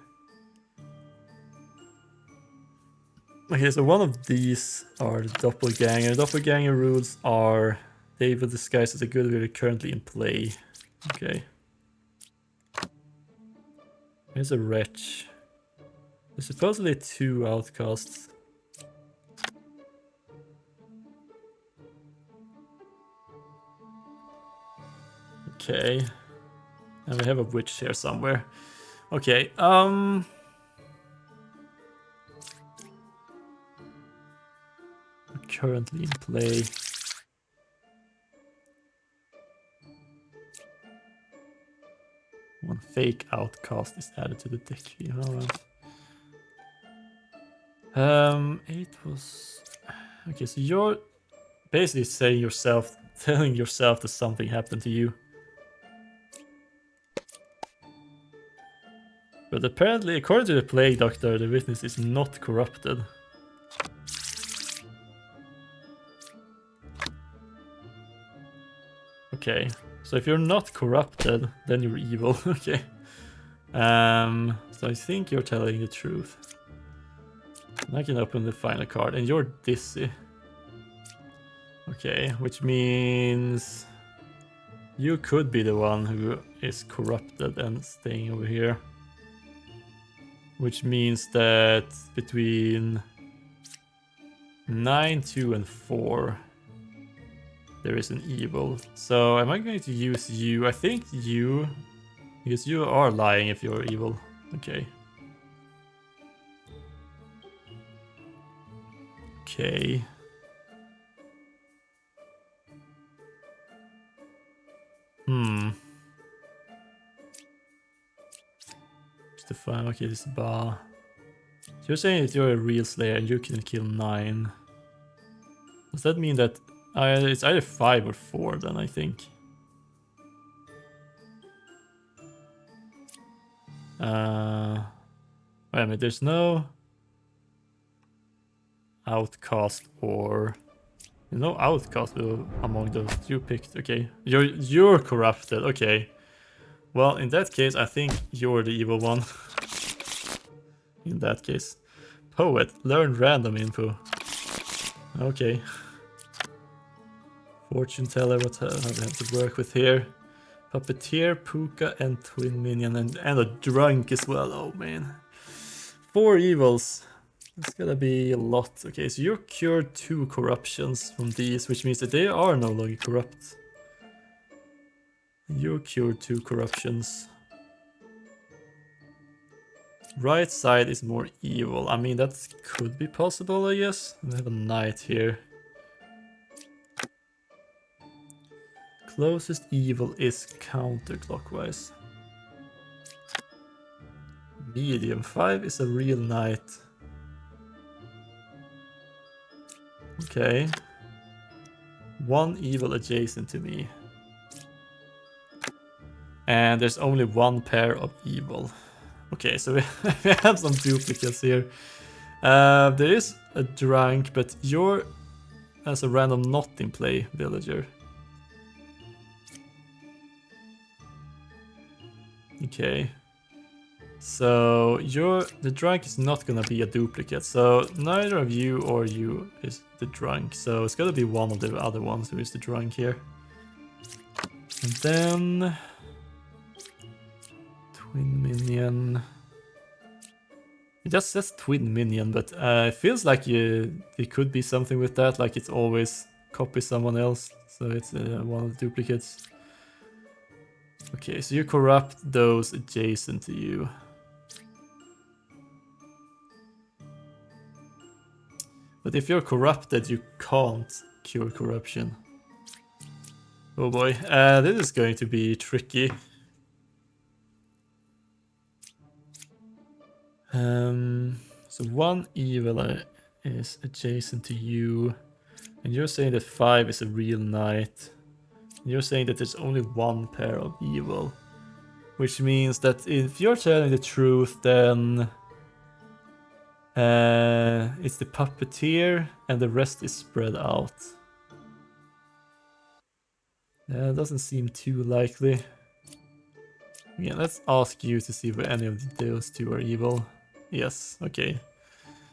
Okay, so one of these are the doppelganger. Doppelganger rules are they will disguise as a good ability currently in play. Okay. Here's a wretch. There's supposedly 2 outcasts. Okay. And we have a witch here somewhere. Okay, currently in play. One fake outcast is added to the deck tree. Alright. 8 was... Okay, so you're basically saying yourself, telling yourself that something happened to you. But apparently, according to the Plague Doctor, the witness is not corrupted. Okay, so if you're not corrupted, then you're evil. Okay. So I think you're telling the truth. And I can open the final card, and you're dizzy. Okay, which means you could be the one who is corrupted and staying over here. Which means that between 9, 2, and 4, there is an evil. So am I going to use you? I think you, because you are lying if you're evil. Okay. Okay. Just a fine. Okay, this is Ba. So you're saying that you're a real slayer and you can kill 9. Does that mean that it's either 5 or 4 then, I think? Wait a minute, there's no outcast or... No outcast among those you picked. Okay, you're corrupted. Okay. Well, in that case, I think you're the evil one. In that case. Poet, learn random info. Okay. Fortune teller, what do I have to work with here? Puppeteer, Puka, and Twin Minion, and a drunk as well. Oh man. 4 evils. It's gonna be a lot. Okay, so you're cured 2 corruptions from these, which means that they are no longer corrupt. You're cured 2 corruptions. Right side is more evil. I mean, that could be possible, I guess. We have a knight here. Closest evil is counterclockwise. Medium 5 is a real knight. Okay. 1 evil adjacent to me. And there's only 1 pair of evil. Okay, so we have some duplicates here. There is a drunk, but you're as a random not in play villager. Okay. So the drunk is not gonna be a duplicate. So neither of you or you is the drunk. So it's gonna be one of the other ones who is the drunk here. And then Twin Minion. It just says Twin Minion, but it feels like it could be something with that, like it's always copy someone else, so it's one of the duplicates. Okay, so you corrupt those adjacent to you. But if you're corrupted, you can't cure corruption. Oh boy, this is going to be tricky. So 1 evil is adjacent to you, and you're saying that 5 is a real knight. And you're saying that there's only 1 pair of evil, which means that if you're telling the truth, then it's the puppeteer and the rest is spread out. That doesn't seem too likely. Yeah, let's ask you to see if any of those two are evil. Yes, okay.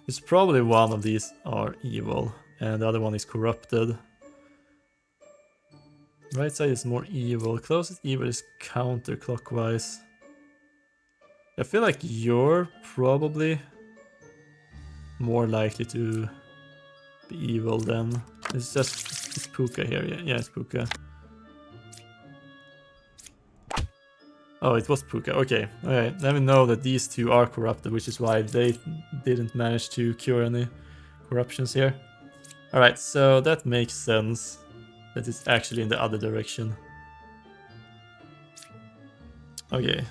It's probably one of these are evil, and the other one is corrupted. Right side is more evil. Closest evil is counterclockwise. I feel like you're probably more likely to be evil than... It's Puka here. Yeah, it's Puka. Oh, it was Puka. Okay, alright. Let me know that these two are corrupted, which is why they didn't manage to cure any corruptions here. Alright, so that makes sense. That it's actually in the other direction. Okay,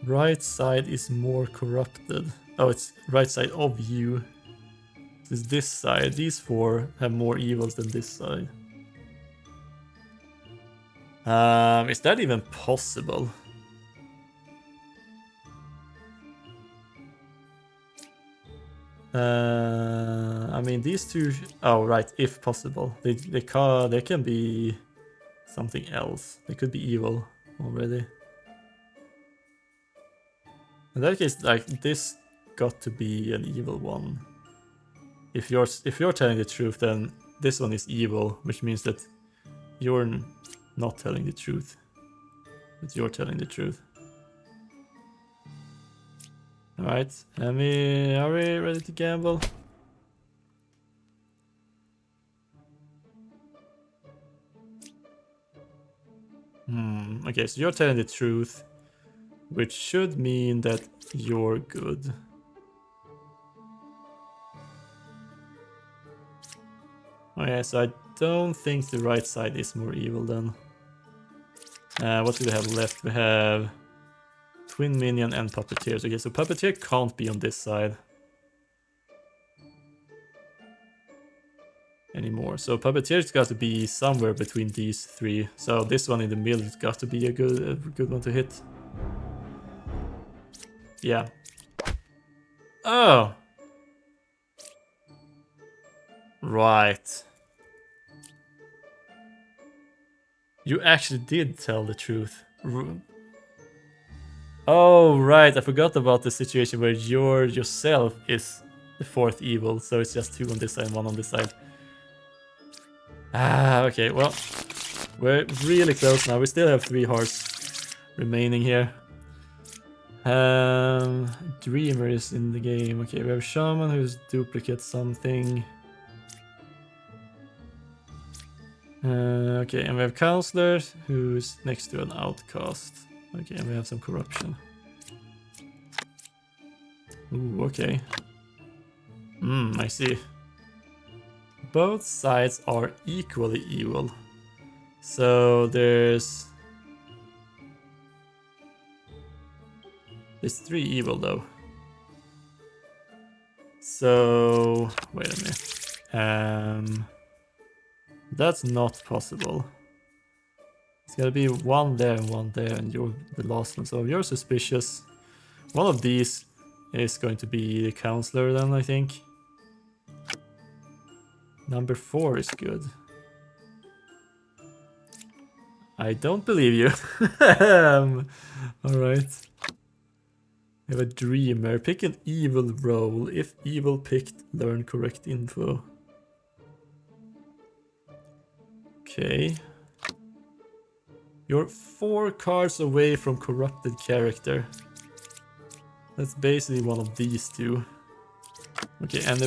right side is more corrupted. Oh, it's right side of you. It's this side. These four have more evils than this side. Is that even possible? I mean, these two... Oh, right, if possible. They can be something else. They could be evil already. In that case, like, this got to be an evil one. If you're telling the truth, then this one is evil, which means that you're not telling the truth. But you're telling the truth. Alright, are we ready to gamble? Okay, so you're telling the truth, which should mean that you're good. Okay, so I don't think the right side is more evil then. What do we have left? We have Twin Minion and Puppeteers. Okay, so Puppeteer can't be on this side anymore. So Puppeteer's got to be somewhere between these three. So this one in the middle has got to be a good one to hit. Yeah. Oh! Right. You actually did tell the truth. Oh, right. I forgot about the situation where yourself is the fourth evil. So it's just two on this side and one on this side. Ah, okay. Well, we're really close now. We still have 3 hearts remaining here. Dreamer is in the game. Okay, we have Shaman who's duplicate something. Okay, and we have Counselor who's next to an outcast. Okay, and we have some corruption. Ooh, okay. I see. Both sides are equally evil. So there's 3 evil though. So wait a minute. That's not possible. It's gotta be one there and one there, and you're the last one. So if you're suspicious, one of these is going to be the Counselor then, I think. Number 4 is good. I don't believe you. Alright. We have a Dreamer. Pick an evil role. If evil picked, learn correct info. Okay. You're 4 cards away from corrupted character. That's basically one of these two. Okay, and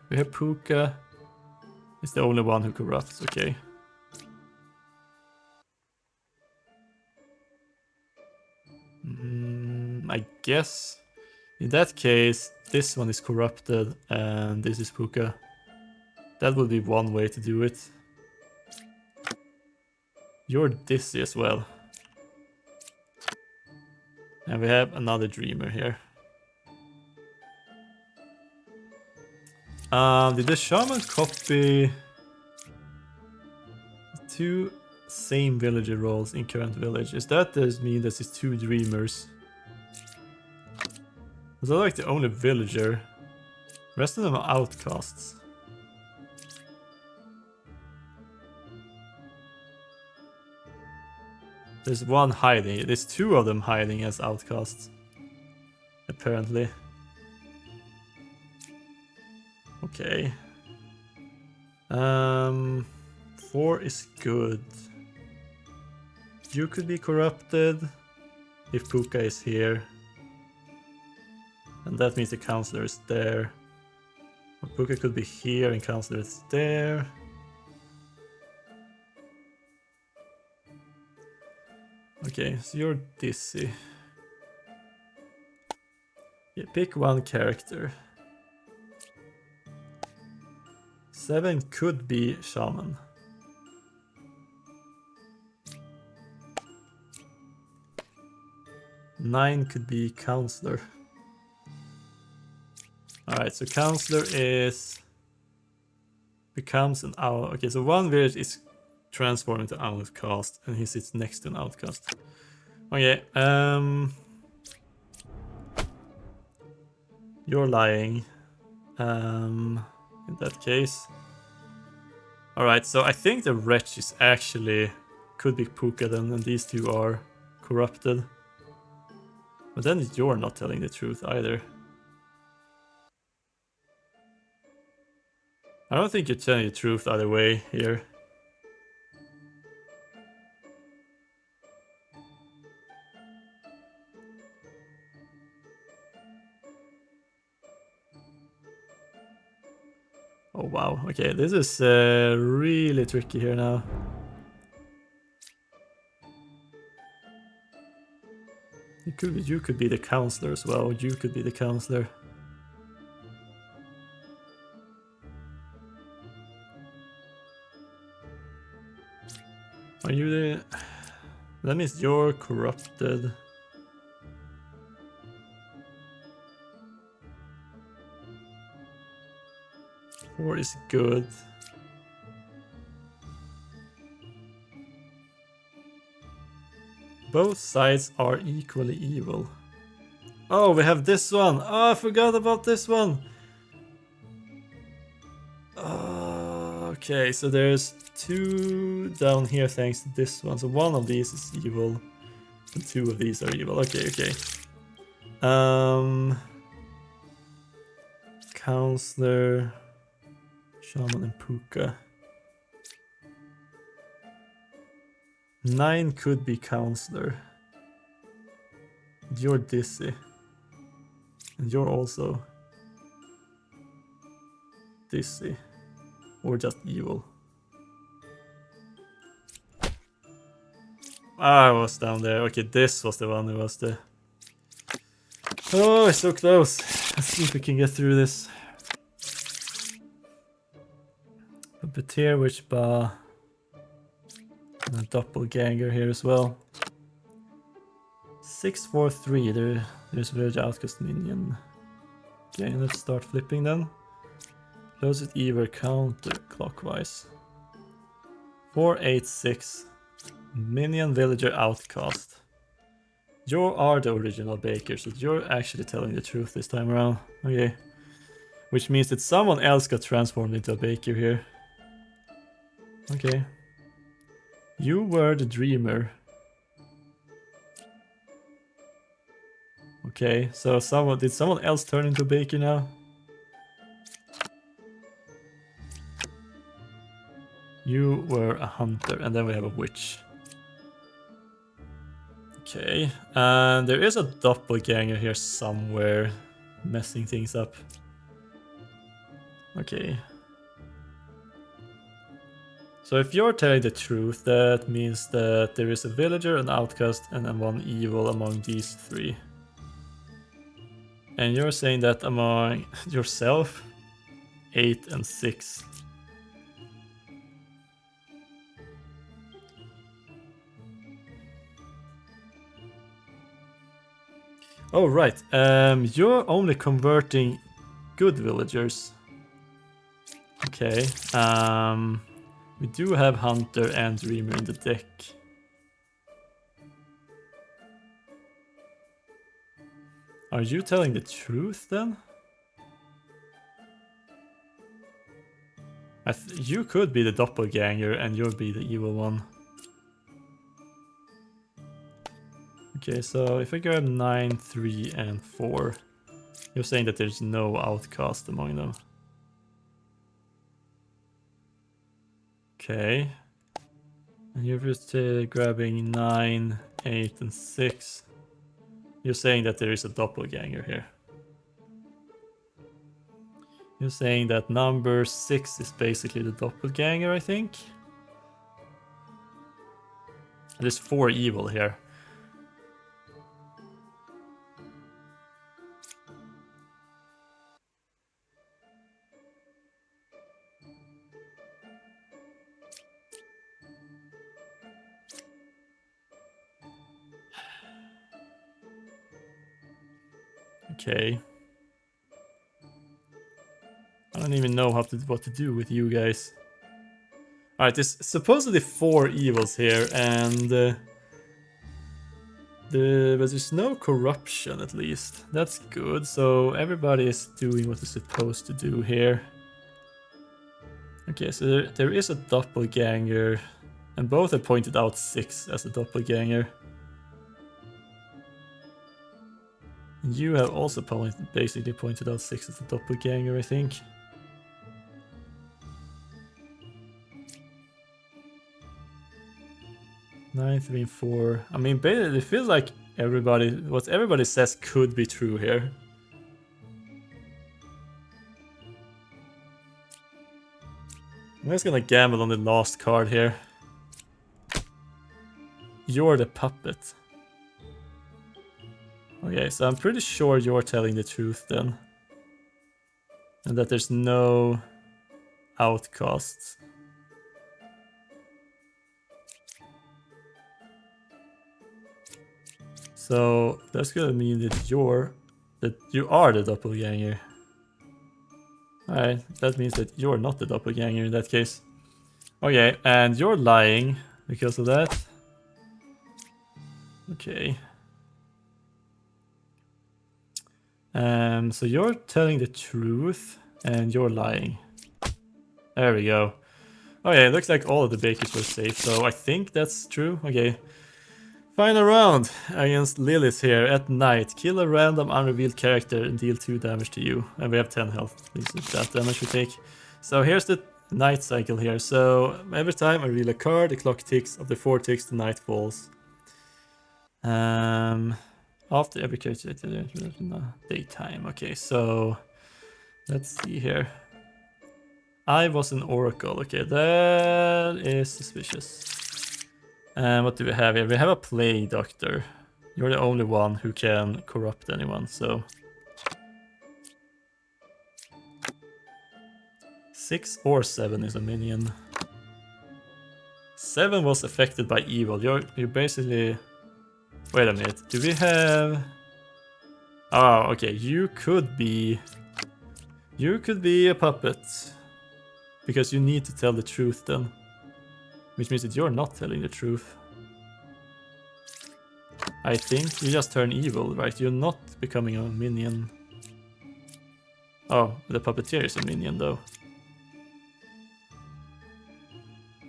we have Puka. It's the only one who corrupts, okay. I guess in that case, this one is corrupted and this is Puka. That would be one way to do it. You're dizzy as well. And we have another Dreamer here. Did the Shaman copy 2 same villager roles in current village? Is that does mean that it's 2 Dreamers? Was I like the only villager? The rest of them are outcasts. There's one hiding. There's two of them hiding as outcasts. Apparently. Okay. 4 is good. You could be corrupted if Puka is here. And that means the counselor is there. Or Puka could be here and counselor is there. Okay, so you're dizzy. Yeah, pick one character. 7 could be shaman. Nine could be counselor. Alright, so counselor becomes an owl. Okay, so one village is transformed into outcast and he sits next to an outcast. Okay, you're lying. In that case. Alright, so I think the wretch is actually could be Puka then, and these two are corrupted. But then you're not telling the truth either. I don't think you're telling the truth either way here. Oh wow, okay, this is really tricky here now. You could be the counselor as well, you could be the counselor. Are you the... That means you're corrupted. Four is good. Both sides are equally evil. Oh, we have this one. Oh, I forgot about this one. Okay, so there's 2 down here thanks to this one. So one of these is evil, and 2 of these are evil. Okay, okay. Counselor, Shaman, and Puka. 9 could be counselor. You're dizzy. And you're also dizzy. Or just evil. Ah, I was down there. Okay, this was the one who was the... Oh, it's so close. Let's see if we can get through this. A Betir, which bar... And a doppelganger here as well. 643, there's village outcast minion. Okay, let's start flipping then. Closest either counter clockwise. 486. Minion villager outcast. You are the original baker, so you're actually telling the truth this time around. Okay. Which means that someone else got transformed into a baker here. Okay. You were the dreamer. Okay, so did someone else turn into a baker now? You were a hunter, and then we have a witch. Okay, and there is a doppelganger here somewhere, messing things up. Okay. So if you're telling the truth, that means that there is a villager, an outcast, and then one evil among these 3. And you're saying that among yourself, 8 and 6. Oh right, you're only converting good villagers. Okay, we do have Hunter and Dreamer in the deck. Are you telling the truth then? You could be the doppelganger and you'll be the evil one. Okay, so if I grab 9, 3, and 4, you're saying that there's no outcast among them. Okay. And you're just grabbing 9, 8, and 6. You're saying that there is a doppelganger here. You're saying that number 6 is basically the doppelganger, I think. There's 4 evil here. Okay. I don't even know what to do with you guys. Alright, there's supposedly 4 evils here, and but there's no corruption at least. That's good, so everybody is doing what they're supposed to do here. Okay, so there is a doppelganger, and both have pointed out 6 as a doppelganger. You have also basically pointed out 6 as a doppelganger, I think. Nine, 3, and 4. I mean, basically, it feels like what everybody says could be true here. I'm just gonna gamble on the last card here. You're the puppet. Okay, so I'm pretty sure you're telling the truth then. And that there's no outcasts. So that's gonna mean that you are the doppelganger. Alright, that means that you're not the doppelganger in that case. Okay, and you're lying because of that. Okay. So you're telling the truth and you're lying. There we go. Okay, it looks like all of the bakers were safe, so I think that's true. Okay. Final round against Lilith here at night. Kill a random unrevealed character and deal 2 damage to you. And we have 10 health. This is that damage we take. So here's the night cycle here. So every time I reveal a card, the clock ticks. After 4 ticks, the night falls. After every character, daytime. Okay, so let's see here. I was an oracle. Okay, that is suspicious. And what do we have here? We have a plague doctor. You're the only one who can corrupt anyone, so 6 or 7 is a minion. 7 was affected by evil. You're basically... Wait a minute. Do we have... Oh, okay. You could be a puppet. Because you need to tell the truth then. Which means that you're not telling the truth. I think you just turn evil, right? You're not becoming a minion. Oh, the puppeteer is a minion though.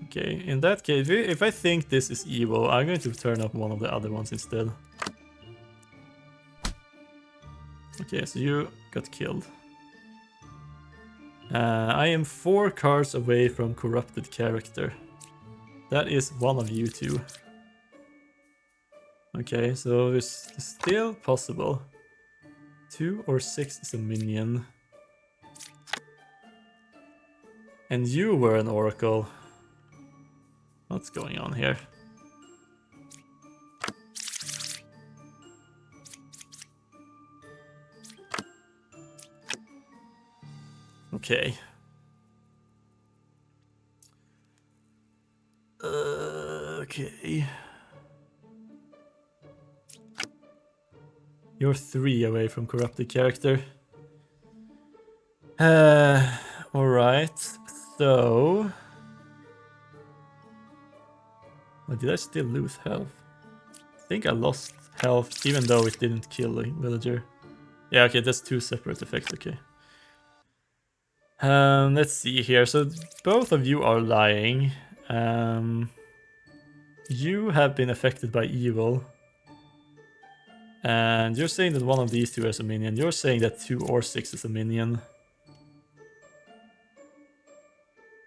Okay, in that case, if I think this is evil, I'm going to turn up one of the other ones instead. Okay, so you got killed. I am 4 cards away from corrupted character. That is one of you two. Okay, so it's still possible. 2 or 6 is a minion. And you were an oracle. What's going on here? Okay. Okay. You're 3 away from corrupted character. Alright. So... Well, did I still lose health? I think I lost health even though it didn't kill a villager. Yeah, okay, that's 2 separate effects, okay. Let's see here. So both of you are lying. You have been affected by evil. And you're saying that one of these two is a minion. You're saying that 2 or 6 is a minion.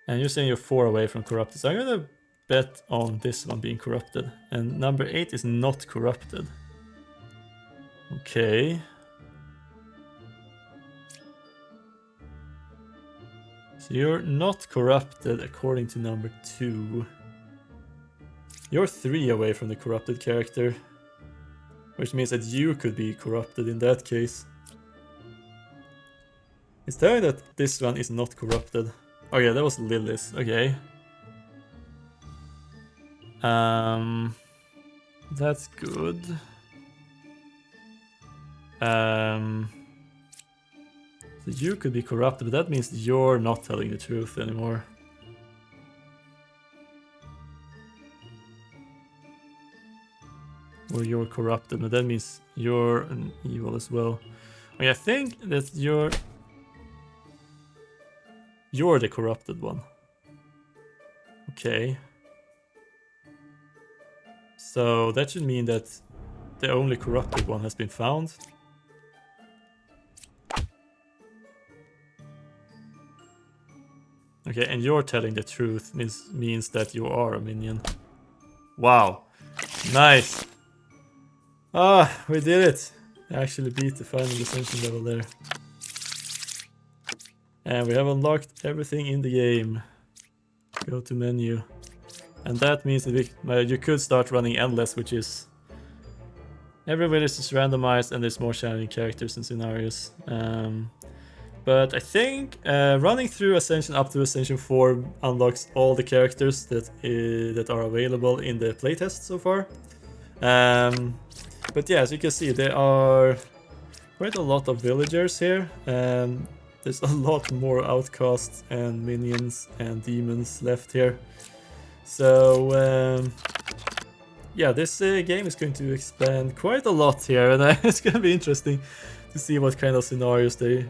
And you're saying you're 4 away from corrupted. So I'm gonna bet on this one being corrupted. And number 8 is not corrupted. Okay. So you're not corrupted according to number 2. You're 3 away from the corrupted character. Which means that you could be corrupted in that case. It's telling that this one is not corrupted. Oh yeah, that was Lilith. Okay. That's good. So you could be corrupted, but that means you're not telling the truth anymore. Or you're corrupted, but that means you're an evil as well. Okay, I think that you're the corrupted one. Okay. So that should mean that the only corrupted one has been found. Okay, and you're telling the truth means that you are a minion. Wow. Nice. Ah, we did it. I actually beat the final ascension level there. And we have unlocked everything in the game. Go to menu. And that means that you could start running Endless, which is... Every village is randomized and there's more challenging characters and scenarios. But I think running through Ascension up to Ascension 4 unlocks all the characters that are available in the playtest so far. But yeah, as you can see, there are quite a lot of villagers here. There's a lot more outcasts and minions and demons left here. So yeah, this game is going to expand quite a lot here, and it's going to be interesting to see what kind of scenarios they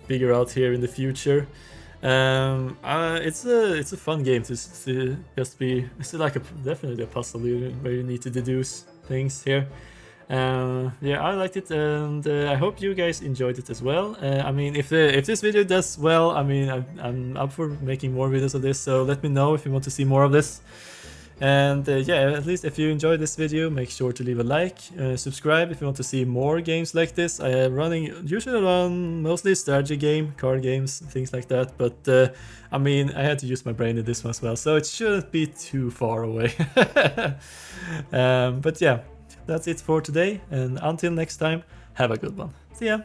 figure out here in the future. It's a fun game to just be. It's like definitely a puzzle where you need to deduce things here. Yeah, I liked it, and I hope you guys enjoyed it as well. I mean, if this video does well, I mean, I'm up for making more videos of this, so let me know if you want to see more of this. And yeah, at least if you enjoyed this video, make sure to leave a like, subscribe if you want to see more games like this. I am usually run mostly strategy game, card games, things like that, but I mean, I had to use my brain in this one as well, so it shouldn't be too far away. But yeah, that's it for today, and until next time, have a good one. See ya!